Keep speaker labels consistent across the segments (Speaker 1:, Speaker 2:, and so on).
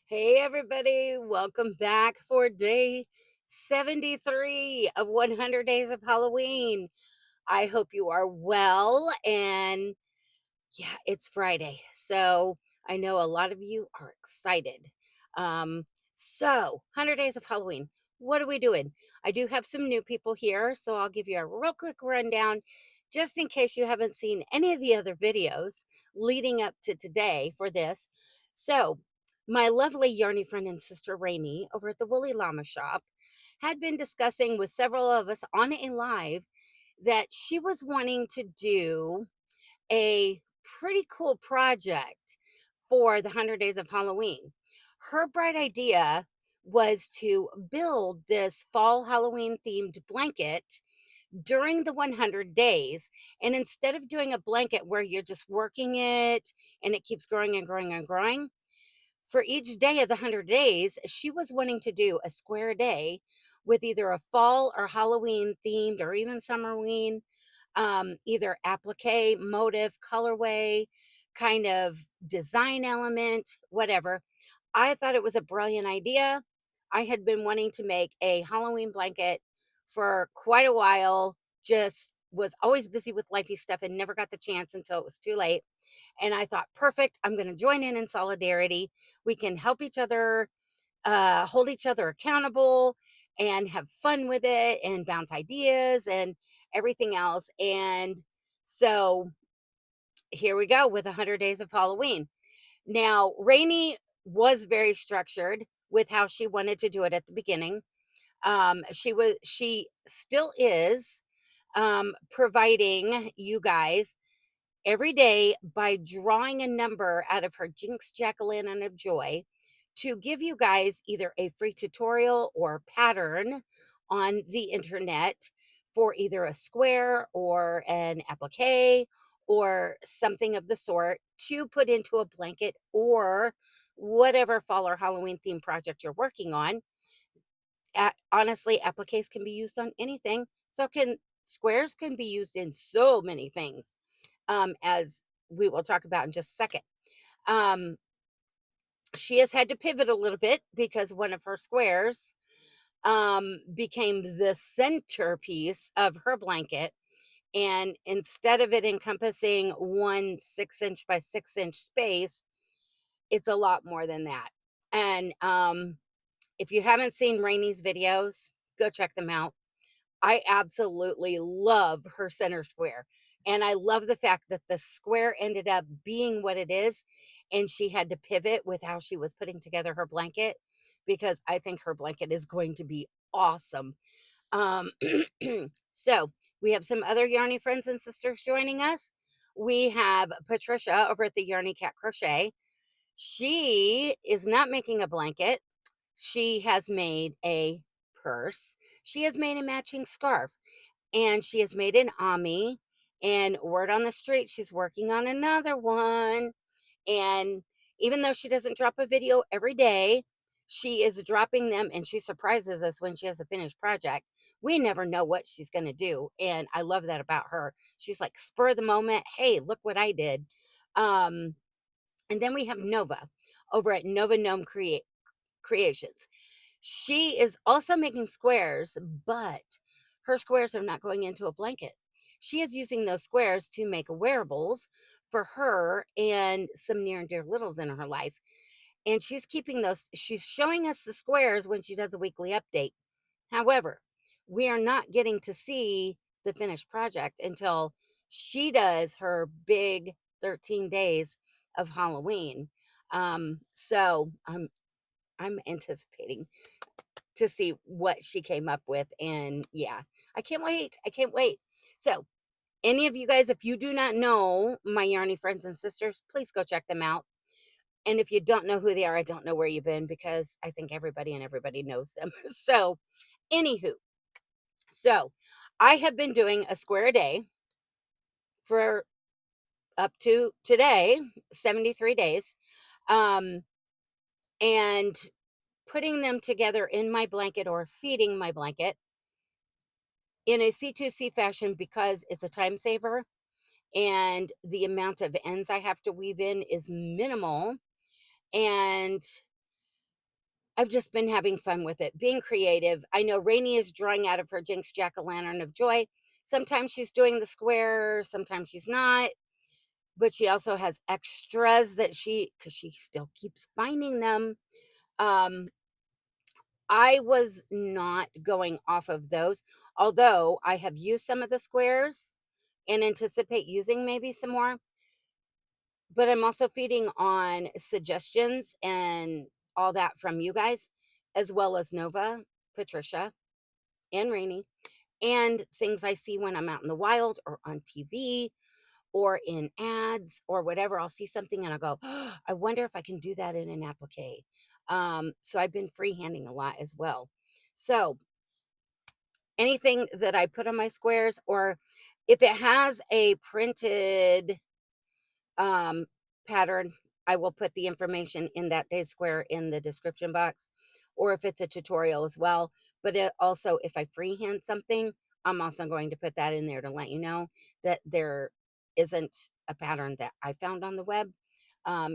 Speaker 1: Hey, everybody, welcome back for day 73 of 100 Days of Halloween. I hope you are well. And yeah, it's Friday. So I know a lot of you are excited. Um, so, 100 Days of Halloween. What are we doing? I do have some new people here. So I'll give you a real quick rundown just in case you haven't seen any of the other videos leading up to today for this. So, my lovely yarny friend and sister Ranee over at the Woolly Llama Shop had been discussing with several of us on a live that she was wanting to do a pretty cool project for the 100 Days of Halloween. Her bright idea was to build this fall Halloween themed blanket during the 100 days. And instead of doing a blanket where you're just working it and it keeps growing and growing and growing, for each day of the 100 days, she was wanting to do a square day with either a fall or Halloween themed or even summerween, either applique, motif, colorway, kind of design element, whatever. I thought it was a brilliant idea. I had been wanting to make a Halloween blanket for quite a while, just was always busy with lifey stuff and never got the chance until it was too late. And I thought, perfect, I'm going to join in solidarity. We can help each other, hold each other accountable, and have fun with it and bounce ideas and everything else. And so here we go with 100 Days of Halloween. Now, Rainey was very structured with how she wanted to do it at the beginning. She still is providing you guys every day by drawing a number out of her Jinx Jack-o'-lantern of Joy to give you guys either a free tutorial or pattern on the internet for either a square or an applique or something of the sort to put into a blanket or whatever fall or Halloween theme project you're working on. Honestly, appliques can be used on anything. So can squares can be used in so many things, as we will talk about in just a second. Um, she has had to pivot a little bit because one of her squares became the centerpiece of her blanket. And instead of it encompassing one 6-inch by 6-inch space, it's a lot more than that. And if you haven't seen Rainy's videos, go check them out. I absolutely love her center square. And I love the fact that the square ended up being what it is. And she had to pivot with how she was putting together her blanket because I think her blanket is going to be awesome. Um, so we have some other Yarny friends and sisters joining us. We have Patricia over at the Yarny Cat Crochet. She is not making a blanket. She has made a purse. She has made a matching scarf and she has made an Ami. And word on the street, she's working on another one. And even though she doesn't drop a video every day, she is dropping them and she surprises us when she has a finished project. We never know what she's going to do. And I love that about her. She's like, spur of the moment. Hey, look what I did. Um, and then we have Nova over at Nova Gnome Creations. She is also making squares, but her squares are not going into a blanket. She is using those squares to make wearables for her and some near and dear littles in her life. And she's keeping those, she's showing us the squares when she does a weekly update. However, we are not getting to see the finished project until she does her big 13 days of Halloween. So I'm anticipating to see what she came up with. And yeah, I can't wait. I can't wait. So, any of you guys, if you do not know my Yarny friends and sisters, please go check them out. And if you don't know who they are, I don't know where you've been because I think everybody and everybody knows them. So, anywho, so I have been doing a square a day for up to today, 73 days. Um, and putting them together in my blanket or feeding my blanket in a C2C fashion because it's a time saver and the amount of ends I have to weave in is minimal. And I've just been having fun with it, being creative. I know Rainey is drawing out of her Jinx Jack-o'-lantern of joy. Sometimes she's doing the square, sometimes she's not, but she also has extras that because she still keeps finding them. Um, I was not going off of those, although I have used some of the squares and anticipate using maybe some more, but I'm also feeding on suggestions and all that from you guys, as well as Nova, Patricia, and Raney, and things I see when I'm out in the wild or on TV or in ads or whatever. I'll see something and I'll go, "Oh, I wonder if I can do that in an applique." So I've been freehanding a lot as well. So anything that I put on my squares, or if it has a printed um, pattern, I will put the information in that day's square in the description box, or if it's a tutorial as well. But also, if I freehand something, I'm also going to put that in there to let you know that there isn't a pattern that I found on the web.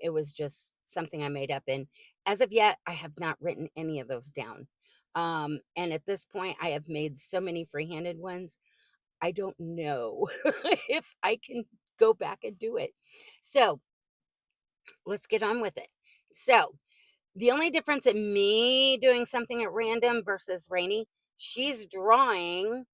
Speaker 1: It was just something I made up. And as of yet, I have not written any of those down. And at this point, I have made so many freehanded ones. I don't know if I can go back and do it. So let's get on with it. So the only difference in me doing something at random versus Rainy, she's drawing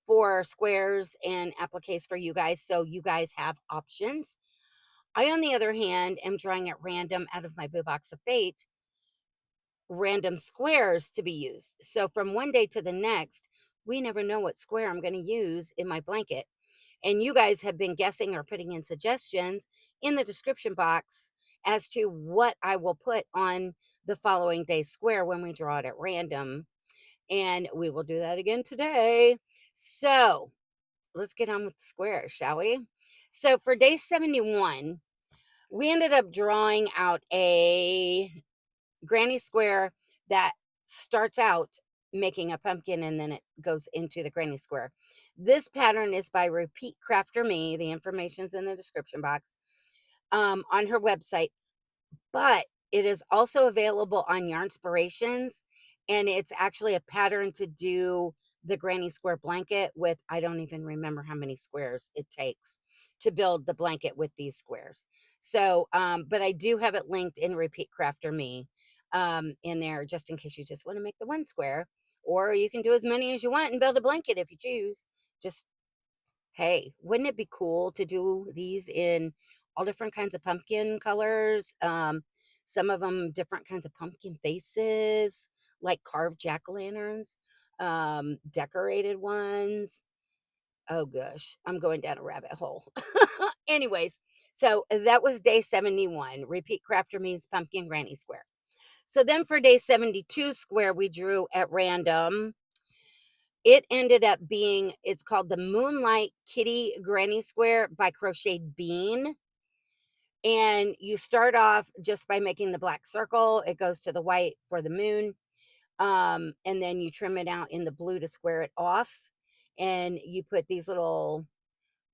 Speaker 1: for squares and appliques for you guys. So you guys have options. I, on the other hand, am drawing at random out of my Boo Box of Fate, random squares to be used. So from one day to the next, we never know what square I'm going to use in my blanket. And you guys have been guessing or putting in suggestions in the description box as to what I will put on the following day square when we draw it at random. And we will do that again today. So let's get on with the square, shall we? So for day 71, we ended up drawing out a granny square that starts out making a pumpkin and then it goes into the granny square. This pattern is by Repeat Crafter Me. The information's in the description box on her website, but it is also available on Yarnspirations, and it's actually a pattern to do the granny square blanket with. I don't even remember how many squares it takes to build the blanket with these squares. So, but I do have it linked in Repeat Crafter Me in there, just in case you just want to make the one square, or you can do as many as you want and build a blanket if you choose. Just, hey, wouldn't it be cool to do these in all different kinds of pumpkin colors? Some of them different kinds of pumpkin faces, like carved jack-o'-lanterns, decorated ones. Oh gosh, I'm going down a rabbit hole. Anyways, so that was day 71. Repeat Crafter means pumpkin granny square. So then for day 72 square, we drew at random. It ended up being, it's called the Moonlight Kitty Granny Square by Crochet Bean. And you start off just by making the black circle. It goes to the white for the moon. And then you trim it out in the blue to square it off. And you put these little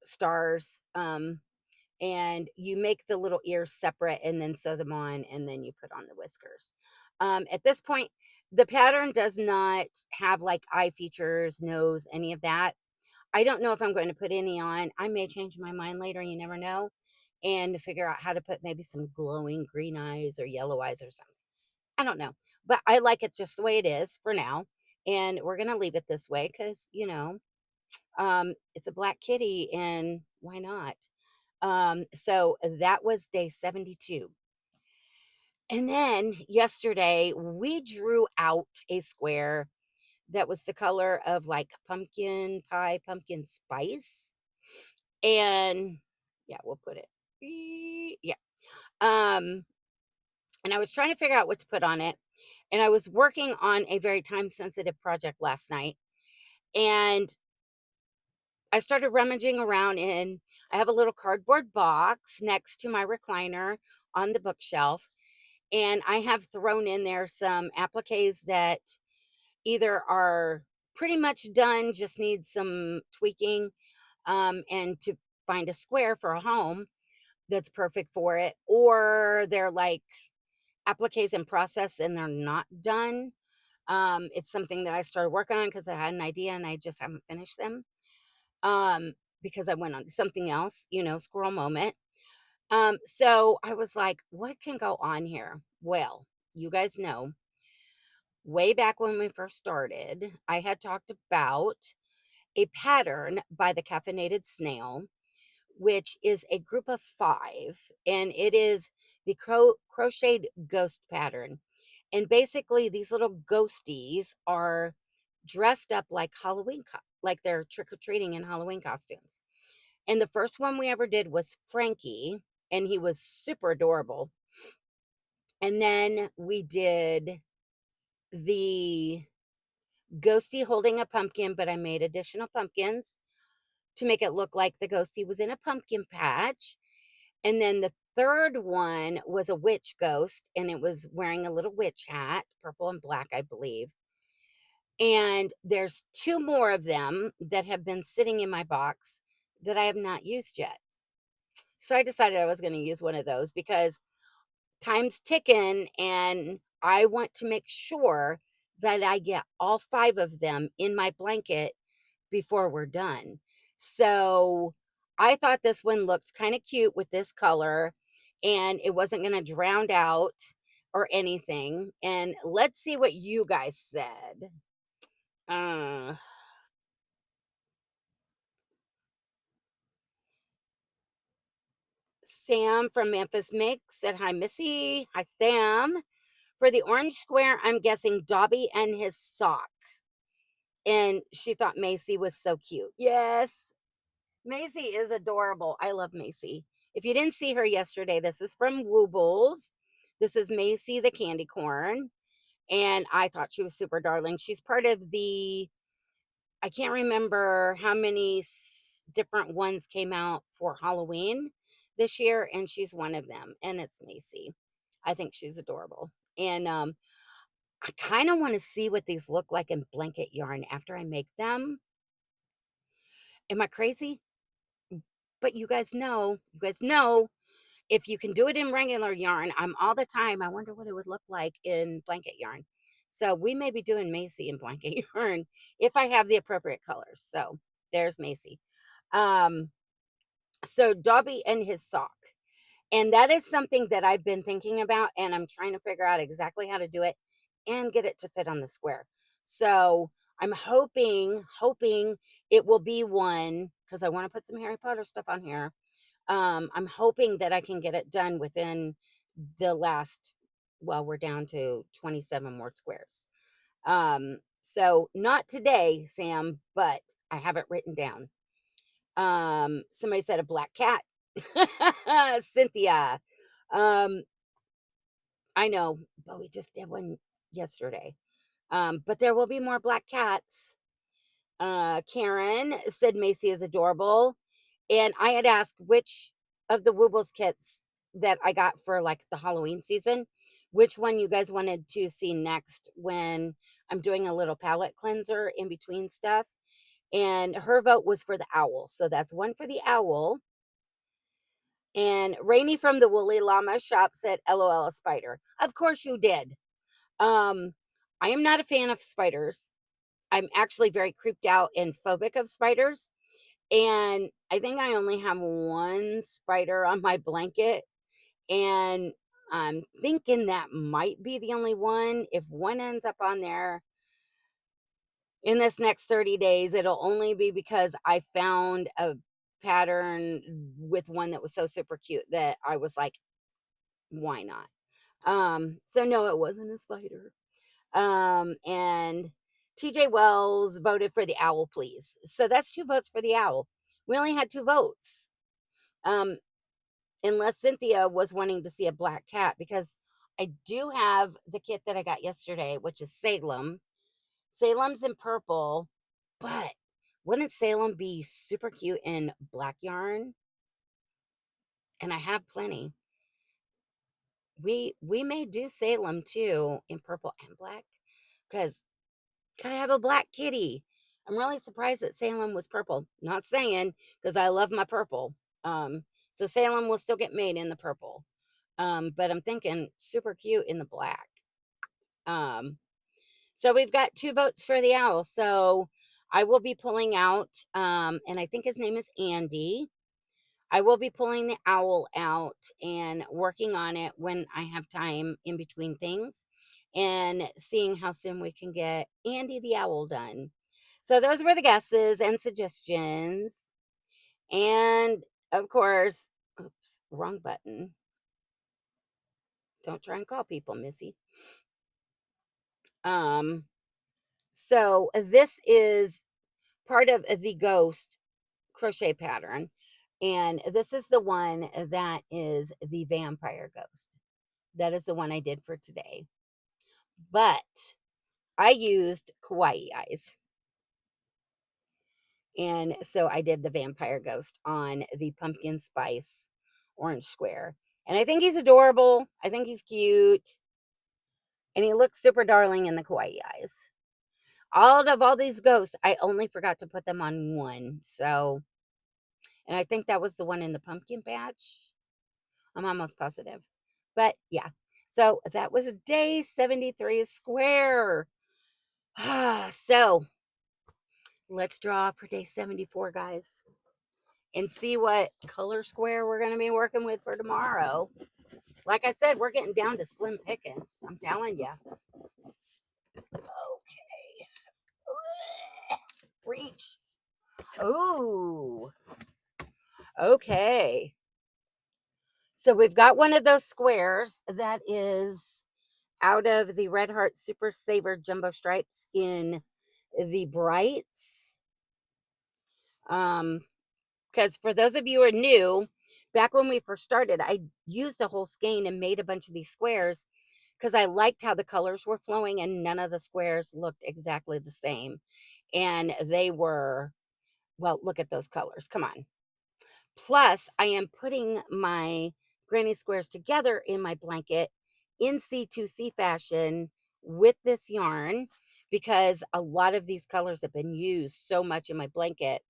Speaker 1: stars, and you make the little ears separate and then sew them on, and then you put on the whiskers. At this point, the pattern does not have like eye features, nose, any of that. I don't know if I'm going to put any on. I may change my mind later, you never know, and figure out how to put maybe some glowing green eyes or yellow eyes or something. I don't know, but I like it just the way it is for now. And we're going to leave it this way because, it's a black kitty and why not? So that was day 72. And then yesterday we drew out a square that was the color of like pumpkin pie, pumpkin spice. And yeah, we'll put it. Yeah. Um, and I was trying to figure out what to put on it. And I was working on a very time sensitive project last night. And I started rummaging around in, I have a little cardboard box next to my recliner on the bookshelf. And I have thrown in there some appliques that either are pretty much done, just need some tweaking, and to find a square for a home that's perfect for it, or they're like appliques in process and they're not done. It's something that I started working on because I had an idea and I just haven't finished them. Um, because I went on to something else, squirrel moment. So I was like, what can go on here? Well, you guys know, way back when we first started, I had talked about a pattern by the Caffeinated Snail, which is a group of 5, and it is the crocheted ghost pattern. And basically, these little ghosties are dressed up like Halloween, like they're trick or treating in Halloween costumes. And the first one we ever did was Frankie, and he was super adorable. And then we did the ghosty holding a pumpkin, but I made additional pumpkins to make it look like the ghosty was in a pumpkin patch. And then the third one was a witch ghost, and it was wearing a little witch hat, purple and black, I believe. And there's 2 more of them that have been sitting in my box that I have not used yet. So I decided I was going to use one of those because time's ticking and I want to make sure that I get all 5 of them in my blanket before we're done. So I thought this one looked kind of cute with this color and it wasn't going to drown out or anything. And let's see what you guys said. Uh, Sam from Memphis Mix said, hi, Missy. Hi, Sam. For the orange square, I'm guessing Dobby and his sock. And she thought Maisey was so cute. Yes, Maisey is adorable. I love Maisey. If you didn't see her yesterday, this is from Woobles. This is Maisey the candy corn. And I thought she was super darling. She's part of the, I can't remember how many different ones came out for Halloween this year, and she's one of them. And it's Maisey. I think she's adorable. And I kind of want to see what these look like in blanket yarn after I make them. Am I crazy? But you guys know, if you can do it in regular yarn, I'm all the time. I wonder what it would look like in blanket yarn. So we may be doing Maisey in blanket yarn if I have the appropriate colors. So there's Maisey. Um, so Dobby and his sock. And that is something that I've been thinking about, and I'm trying to figure out exactly how to do it and get it to fit on the square. So I'm hoping it will be one because I want to put some Harry Potter stuff on here. I'm hoping that I can get it done within the last, well, we're down to 27 more squares. So not today, Sam, but I have it written down. Somebody said a black cat. Cynthia. Um, I know, but we just did one yesterday. But there will be more black cats. Karen said Maisey is adorable. And I had asked which of the Woobles kits that I got for like the Halloween season, which one you guys wanted to see next when I'm doing a little palette cleanser in between stuff. And her vote was for the owl. So that's one for the owl. And Ranee from the Woolly Llama shop said, LOL, a spider. Of course you did. Um, I am not a fan of spiders. I'm actually very creeped out and phobic of spiders. And I think I only have one spider on my blanket. And I'm thinking that might be the only one. If one ends up on there in this next 30 days, it'll only be because I found a pattern with one that was so super cute that I was like, why not? So no, it wasn't a spider. And TJ Wells voted for the owl, please. So that's 2 votes for the owl. We only had 2 votes. Um, unless Cynthia was wanting to see a black cat, because I do have the kit that I got yesterday, which is Salem. Salem's in purple, but wouldn't Salem be super cute in black yarn? And I have plenty. We may do Salem too in purple and black because gotta have a black kitty. I'm really surprised that Salem was purple. Not saying because I love my purple. So Salem will still get made in the purple. But I'm thinking super cute in the black. So we've got 2 votes for the owl. So I will be pulling out, and I think his name is Andy. I will be pulling the owl out and working on it when I have time in between things and seeing how soon we can get Andy the owl done. So those were the guesses and suggestions. And of course, oops, wrong button. Don't try and call people, Missy. So this is part of the ghost crochet pattern. And this is the one that is the vampire ghost. That is the one I did for today. But I used kawaii eyes. And so I did the vampire ghost on the pumpkin spice orange square. And I think he's adorable. I think he's cute. And he looks super darling in the kawaii eyes. Out of all these ghosts, I only forgot to put them on one. So, and I think that was the one in the pumpkin patch. I'm almost positive. But yeah. So that was day 73 square. So let's draw for day 74, guys, and see what color square we're going to be working with for tomorrow. Like I said, we're getting down to slim pickings. I'm telling you. Okay. Reach. Ooh. Okay. So we've got one of those squares that is out of the Red Heart Super Saver Jumbo Stripes in the Brights. Because for those of you who are new, back when we first started, I used a whole skein and made a bunch of these squares because I liked how the colors were flowing and none of the squares looked exactly the same. And they were, well, look at those colors. Come on. Plus, I am putting my granny squares together in my blanket in C2C fashion with this yarn because a lot of these colors have been used so much in my blanket.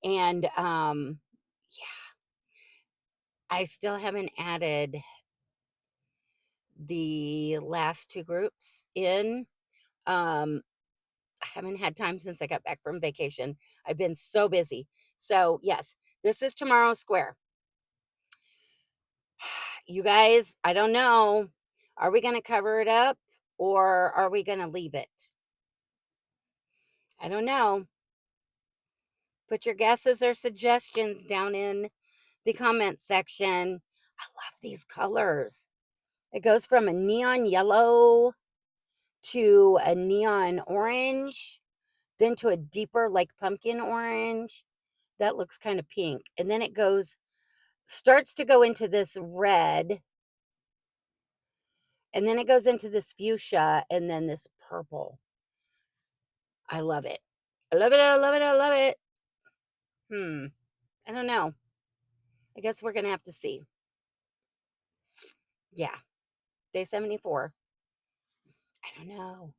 Speaker 1: And yeah, I still haven't added the last 2 groups in. I haven't had time since I got back from vacation. I've been so busy. So, yes, this is tomorrow's square. You guys, I don't know. Are we going to cover it up or are we going to leave it? I don't know. Put your guesses or suggestions down in the comment section. I love these colors. It goes from a neon yellow to a neon orange, then to a deeper like pumpkin orange. That looks kind of pink. And then it starts to go into this red. And then it goes into this fuchsia and then this purple. I love it. I love it. I love it. I love it. I don't know. I guess we're going to have to see. Yeah. Day 74. I don't know.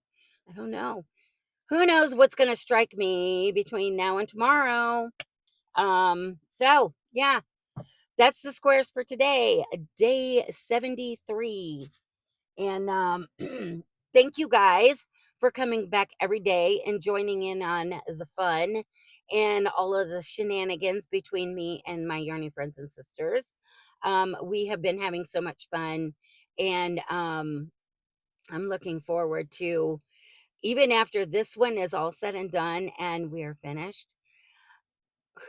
Speaker 1: I don't know. Who knows what's going to strike me between now and tomorrow. So yeah, that's the squares for today, day 73. And thank you guys for coming back every day and joining in on the fun and all of the shenanigans between me and my yarny friends and sisters. We have been having so much fun, and I'm looking forward to, even after this one is all said and done and we're finished,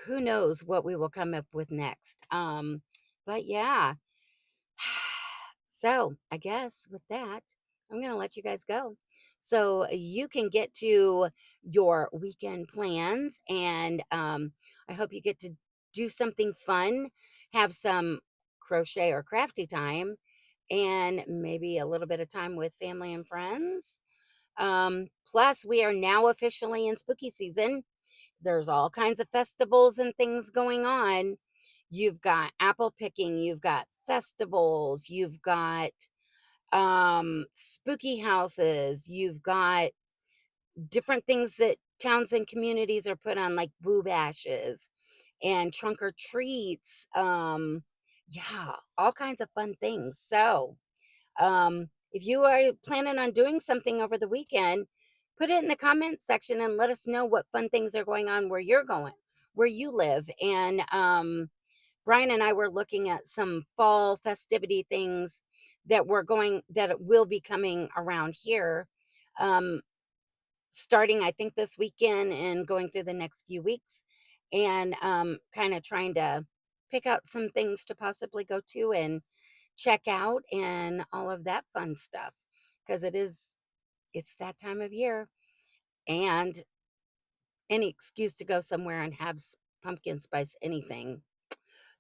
Speaker 1: who knows what we will come up with next. But yeah. So I guess with that, I'm going to let you guys go so you can get to your weekend plans. And I hope you get to do something fun, have some crochet or crafty time, and maybe a little bit of time with family and friends. Plus, we are now officially in spooky season. There's all kinds of festivals and things going on. You've got apple picking, you've got festivals, you've got spooky houses, you've got different things that towns and communities are put on, like boo bashes and trunk or treats. Yeah, all kinds of fun things. So, if you are planning on doing something over the weekend, put it in the comments section and let us know what fun things are going on where you're going, where you live. And Brian and I were looking at some fall festivity things that will be coming around here. Um, Starting I think this weekend and going through the next few weeks, and kind of trying to pick out some things to possibly go to and check out and all of that fun stuff, because it's that time of year, and any excuse to go somewhere and have pumpkin spice anything,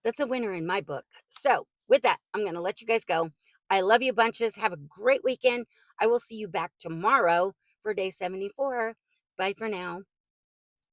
Speaker 1: that's a winner in my book. So with that, I'm going to let you guys go. I love you bunches. Have a great weekend. I will see you back tomorrow for day 74. Bye for now.